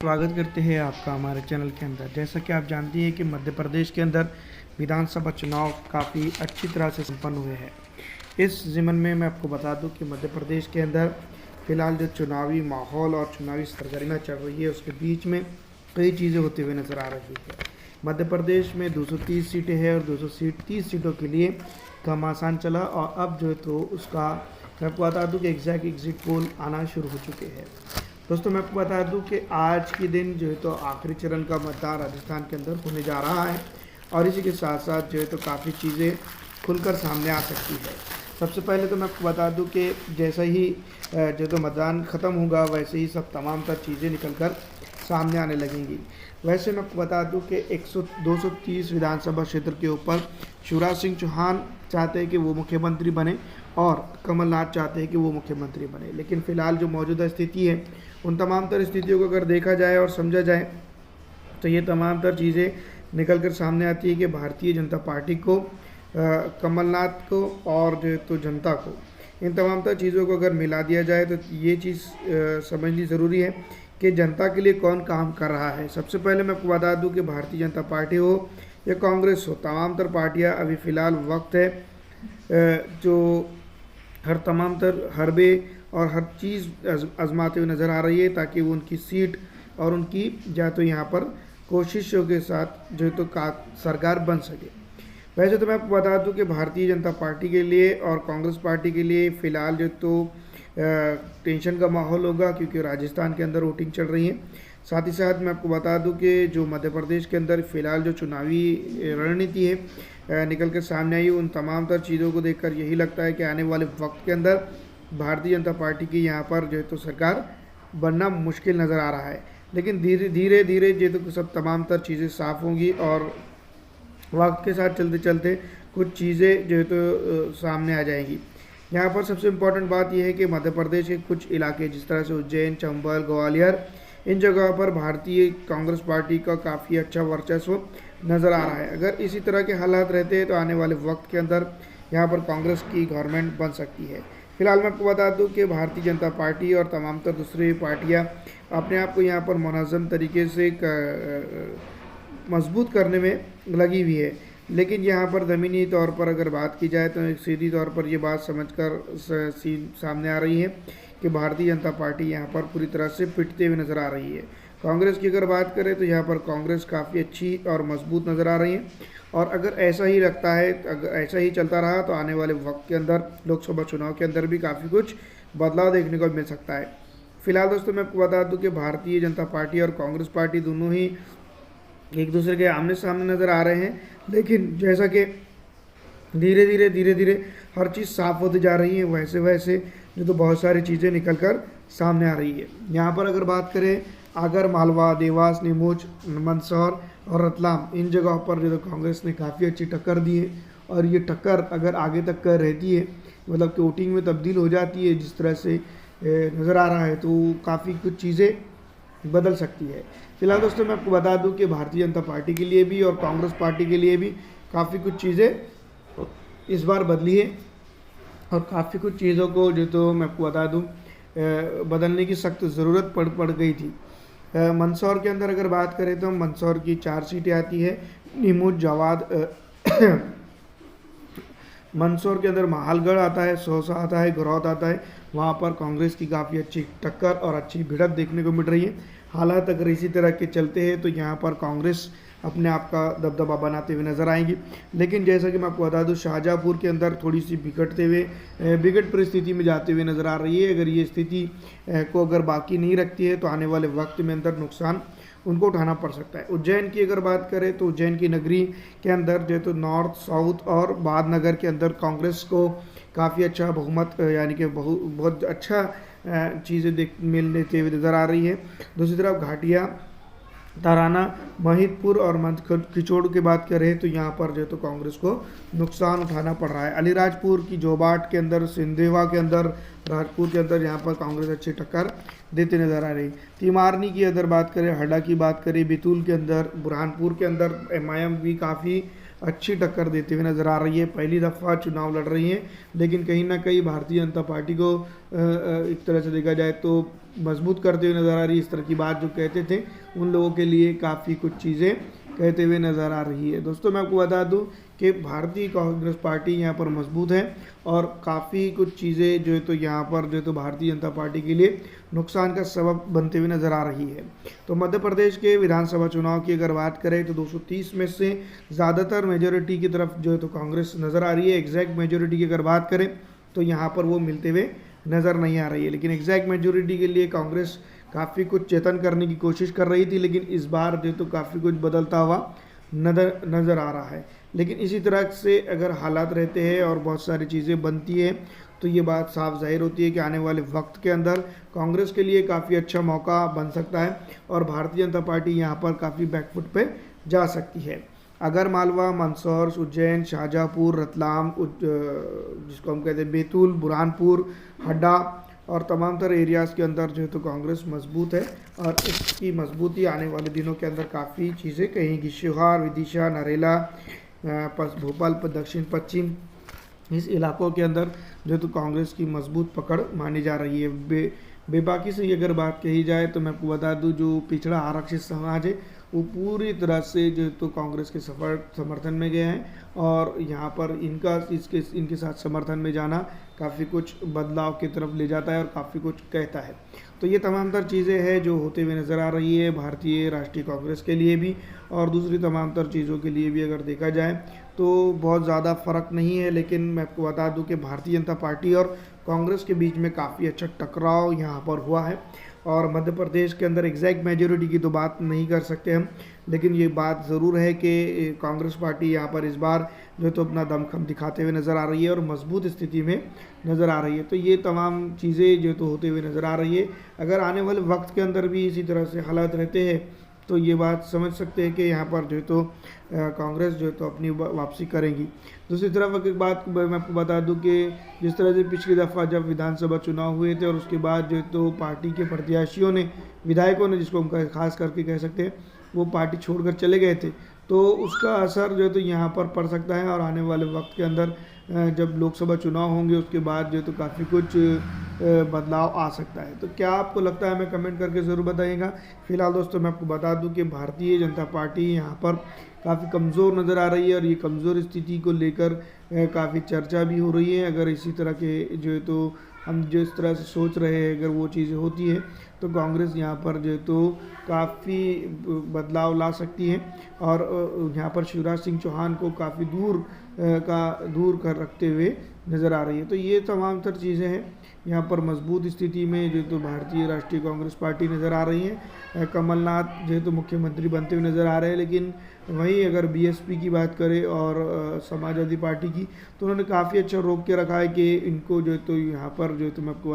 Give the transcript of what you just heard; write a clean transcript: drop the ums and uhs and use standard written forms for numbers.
स्वागत करते हैं आपका हमारे चैनल के अंदर। जैसा कि आप जानती हैं कि मध्य प्रदेश के अंदर विधानसभा चुनाव काफ़ी अच्छी तरह से संपन्न हुए हैं। इस ज़िमन में मैं आपको बता दूं कि मध्य प्रदेश के अंदर फ़िलहाल जो चुनावी माहौल और चुनावी सरगर्मियाँ चल रही है उसके बीच में कई चीज़ें होते हुए नज़र आ रही है। मध्य प्रदेश में 230 सीटें हैं और 230 सीटों के लिए घमासान चला और अब जो है तो उसका मैं आपको बता दूँ कि एग्जिट पोल आना शुरू हो चुके हैं। दोस्तों मैं आपको बता दूं कि आज के दिन जो है तो आखिरी चरण का मतदान राजस्थान के अंदर होने जा रहा है और इसी के साथ साथ जो है तो काफ़ी चीज़ें खुलकर सामने आ सकती है। सबसे पहले तो मैं आपको बता दूं कि जैसा ही जो तो मतदान ख़त्म होगा वैसे ही सब तमाम तर चीज़ें निकलकर सामने आने लगेंगी। वैसे मैं आपको बता दूं कि 230 विधानसभा क्षेत्र के ऊपर शिवराज सिंह चौहान चाहते हैं कि वो मुख्यमंत्री बने और कमलनाथ चाहते हैं कि वो मुख्यमंत्री बने, लेकिन फ़िलहाल जो मौजूदा स्थिति है उन तमाम तर स्थितियों को अगर देखा जाए और समझा जाए तो ये तमाम तर चीज़ें निकल कर सामने आती है कि भारतीय जनता पार्टी को, कमलनाथ को और जो तो जनता को, इन तमाम तर चीज़ों को अगर मिला दिया जाए तो ये चीज़ समझनी ज़रूरी है कि जनता के लिए कौन काम कर रहा है। सबसे पहले मैं आपको बता दूं कि भारतीय जनता पार्टी हो या कांग्रेस हो, तमाम तर पार्टियां अभी फ़िलहाल वक्त है जो हर तमाम तर हरबे और हर चीज़ आजमाते हुए नज़र आ रही है ताकि वो उनकी सीट और उनकी या तो यहाँ पर कोशिशों के साथ जो तो सरकार बन सके। वैसे तो मैं आपको बता दूं कि भारतीय जनता पार्टी के लिए और कांग्रेस पार्टी के लिए फ़िलहाल जो तो टेंशन का माहौल होगा क्योंकि राजस्थान के अंदर वोटिंग चल रही है। साथ ही साथ मैं आपको बता दूं कि जो मध्य प्रदेश के अंदर फ़िलहाल जो चुनावी रणनीति है निकल कर सामने आई, उन तमाम तर चीज़ों को देखकर यही लगता है कि आने वाले वक्त के अंदर भारतीय जनता पार्टी की यहाँ पर जो है तो सरकार बनना मुश्किल नज़र आ रहा है। लेकिन धीरे धीरे जो तो सब तमाम तर चीज़ें साफ़ होंगी और वक्त के साथ चलते चलते कुछ चीज़ें जो है तो सामने आ जाएंगी। यहाँ पर सबसे इम्पोर्टेंट बात यह है कि मध्य प्रदेश के कुछ इलाके जिस तरह से उज्जैन, चंबल, ग्वालियर, इन जगहों पर भारतीय कांग्रेस पार्टी का काफ़ी अच्छा वर्चस्व नज़र आ रहा है। अगर इसी तरह के हालात रहते हैं तो आने वाले वक्त के अंदर यहाँ पर कांग्रेस की गवर्नमेंट बन सकती है। फिलहाल मैं आपको बता दूं कि भारतीय जनता पार्टी और तमाम तर दूसरी पार्टियाँ अपने आप को यहाँ पर मुनज़्ज़म तरीके से मजबूत करने में लगी हुई है, लेकिन यहाँ पर ज़मीनी तौर पर अगर बात की जाए तो एक सीधी तौर पर ये बात समझकर सामने आ रही है कि भारतीय जनता पार्टी यहाँ पर पूरी तरह से पिटते हुए नज़र आ रही है। कांग्रेस की अगर बात करें तो यहाँ पर कांग्रेस काफ़ी अच्छी और मजबूत नज़र आ रही है और अगर ऐसा ही लगता है, अगर ऐसा ही चलता रहा तो आने वाले वक्त के अंदर लोकसभा चुनाव के अंदर भी काफ़ी कुछ बदलाव देखने को मिल सकता है। फिलहाल दोस्तों मैं आपको बता दूं कि भारतीय जनता पार्टी और कांग्रेस पार्टी दोनों ही एक दूसरे के आमने सामने नज़र आ रहे हैं, लेकिन जैसा कि धीरे धीरे हर चीज़ साफ़ होती जा रही है वैसे वैसे जो तो बहुत सारी चीज़ें निकल कर सामने आ रही है। यहाँ पर अगर बात करें आगर मालवा, देवास, नीमच, मंदसौर और रतलाम, इन जगहों पर जो तो कांग्रेस ने काफ़ी अच्छी टक्कर दी है और ये टक्कर अगर आगे तक कर रहती है, मतलब कि वोटिंग में तब्दील हो जाती है जिस तरह से नज़र आ रहा है, तो काफ़ी कुछ चीज़ें बदल सकती है। फिलहाल दोस्तों मैं आपको बता दूं कि भारतीय जनता पार्टी के लिए भी और कांग्रेस पार्टी के लिए भी काफ़ी कुछ चीज़ें इस बार बदली है और काफ़ी कुछ चीज़ों को जो तो मैं आपको बता दूं बदलने की सख्त ज़रूरत पड़ गई थी। मंदसौर के अंदर अगर बात करें तो मंदसौर की 4 सीटें आती है, नीमच, जवाद, मंदसौर के अंदर महालगढ़ आता है, सौसा आता है, घरौत आता है। वहाँ पर कांग्रेस की काफ़ी अच्छी टक्कर और अच्छी भिड़त देखने को मिल रही है। हालात अगर इसी तरह के चलते हैं तो यहाँ पर कांग्रेस अपने आप का दबदबा बनाते हुए नज़र आएंगी। लेकिन जैसा कि मैं आपको बता दूं शाहजहाँपुर के अंदर थोड़ी सी बिगड़ परिस्थिति में जाते हुए नज़र आ रही है। अगर ये स्थिति को अगर बाकी नहीं रखती है तो आने वाले वक्त में अंदर नुकसान उनको उठाना पड़ सकता है। उज्जैन की अगर बात करें तो उज्जैन की नगरी के अंदर जो तो नॉर्थ, साउथ और बाद नगर के अंदर कांग्रेस को काफ़ी अच्छा बहुमत यानी कि बहुत अच्छा चीज़ें मिल लेते हुए नज़र आ रही है। दूसरी तरफ घाटिया, ताराना, महिदपुर और खिचोड़ की बात करें तो यहाँ पर जो तो कांग्रेस को नुकसान उठाना पड़ रहा है। अलीराजपुर की जोबाट के अंदर, सिंधेवा के अंदर, राजपुर के अंदर यहाँ पर कांग्रेस अच्छी टक्कर देते नज़र आ रही। तिमारनी की अगर बात करें, हड्डा की बात करें, बैतूल के अंदर, बुरहानपुर के अंदर MIM भी काफ़ी अच्छी टक्कर देते हुए नज़र आ रही है। पहली दफ़ा चुनाव लड़ रही हैं, लेकिन कहीं ना कहीं भारतीय जनता पार्टी को एक तरह से देखा जाए तो मजबूत करते हुए नज़र आ रही है। इस तरह की बात जो कहते थे उन लोगों के लिए काफ़ी कुछ चीज़ें कहते हुए नज़र आ रही है। दोस्तों मैं आपको बता दूं कि भारतीय कांग्रेस पार्टी यहाँ पर मजबूत है और काफ़ी कुछ चीज़ें जो है तो यहाँ पर जो है तो भारतीय जनता पार्टी के लिए नुकसान का सबब बनते हुए नज़र आ रही है। तो मध्य प्रदेश के विधानसभा चुनाव की अगर बात करें तो 230 में से ज़्यादातर मेजोरिटी की तरफ जो है तो कांग्रेस नज़र आ रही है। एग्जैक्ट मेजोरिटी की अगर बात करें तो यहाँ पर वो मिलते हुए नज़र नहीं आ रही है, लेकिन एग्जैक्ट मेजोरिटी के लिए कांग्रेस काफ़ी कुछ चेतन करने की कोशिश कर रही थी, लेकिन इस बार जो तो काफ़ी कुछ बदलता हुआ नज़र आ रहा है। लेकिन इसी तरह से अगर हालात रहते हैं और बहुत सारी चीज़ें बनती है तो ये बात साफ जाहिर होती है कि आने वाले वक्त के अंदर कांग्रेस के लिए काफ़ी अच्छा मौका बन सकता है और भारतीय जनता पार्टी यहाँ पर काफ़ी बैकफुट पे जा सकती है। अगर मालवा, मंदसौर, उज्जैन, शाहजहाँपुर, रतलाम, जिसको हम कहते हैं बैतूल, बुरहानपुर, हड्डा और तमाम तरह एरियाज़ के अंदर जो है तो कांग्रेस मजबूत है और इसकी मजबूती आने वाले दिनों के अंदर काफ़ी चीज़ें कहेंगी। शिवहार, विदिशा, नरेला, भोपाल, दक्षिण पश्चिम, इस इलाकों के अंदर जो तो कांग्रेस की मजबूत पकड़ मानी जा रही है। बेबाकी से अगर बात कही जाए तो मैं आपको बता दूं जो पिछड़ा आरक्षित समाज है वो पूरी तरह से जो तो कांग्रेस के समर्थन में गए हैं और यहाँ पर इनके साथ समर्थन में जाना काफ़ी कुछ बदलाव की तरफ ले जाता है और काफ़ी कुछ कहता है। तो ये तमाम तर चीज़ें हैं जो होते हुए नज़र आ रही है भारतीय राष्ट्रीय कांग्रेस के लिए भी और दूसरी तमाम तर चीज़ों के लिए भी। अगर देखा जाए तो बहुत ज़्यादा फ़र्क नहीं है, लेकिन मैं आपको बता दूं कि भारतीय जनता पार्टी और कांग्रेस के बीच में काफ़ी अच्छा टकराव यहाँ पर हुआ है और मध्य प्रदेश के अंदर एग्जैक्ट मेजोरिटी की तो बात नहीं कर सकते हम, लेकिन ये बात ज़रूर है कि कांग्रेस पार्टी यहाँ पर इस बार जो तो अपना दमखम दिखाते हुए नज़र आ रही है और मजबूत स्थिति में नज़र आ रही है। तो ये तमाम चीज़ें जो तो होते हुए नज़र आ रही है। अगर आने वाले वक्त के अंदर भी इसी तरह से हालात रहते हैं तो ये बात समझ सकते हैं कि यहाँ पर जो है तो कांग्रेस जो है तो अपनी वापसी करेंगी। दूसरी तरफ अगर बात मैं आपको बता दूं कि जिस तरह से पिछली दफ़ा जब विधानसभा चुनाव हुए थे और उसके बाद जो है तो पार्टी के प्रत्याशियों ने, विधायकों ने, जिसको हम खास करके कह सकते हैं, वो पार्टी छोड़कर चले गए थे, तो उसका असर जो है तो यहाँ पर पड़ सकता है और आने वाले वक्त के अंदर जब लोकसभा चुनाव होंगे उसके बाद जो है तो काफ़ी कुछ बदलाव आ सकता है। तो क्या आपको लगता है हमें कमेंट करके ज़रूर बताइएगा। फिलहाल दोस्तों मैं आपको बता दूं कि भारतीय जनता पार्टी यहाँ पर काफ़ी कमज़ोर नज़र आ रही है और ये कमज़ोर स्थिति को लेकर काफ़ी चर्चा भी हो रही है। अगर इसी तरह के जो है तो हम जो इस तरह से सोच रहे हैं अगर वो चीज़ें होती है तो कांग्रेस यहाँ पर जो है तो काफ़ी बदलाव ला सकती है और यहाँ पर शिवराज सिंह चौहान को काफ़ी दूर कर रखते हुए नज़र आ रही है। तो ये तमाम तर चीज़ें हैं यहाँ पर मजबूत स्थिति में जो तो भारतीय राष्ट्रीय कांग्रेस पार्टी नज़र आ रही है। कमलनाथ जो तो मुख्यमंत्री बनते हुए नज़र आ रहे हैं, लेकिन वहीं अगर बीएसपी की बात करें और समाजवादी पार्टी की तो उन्होंने काफ़ी अच्छा रोक के रखा है कि इनको जो तो यहाँ पर जो तो मैं आपको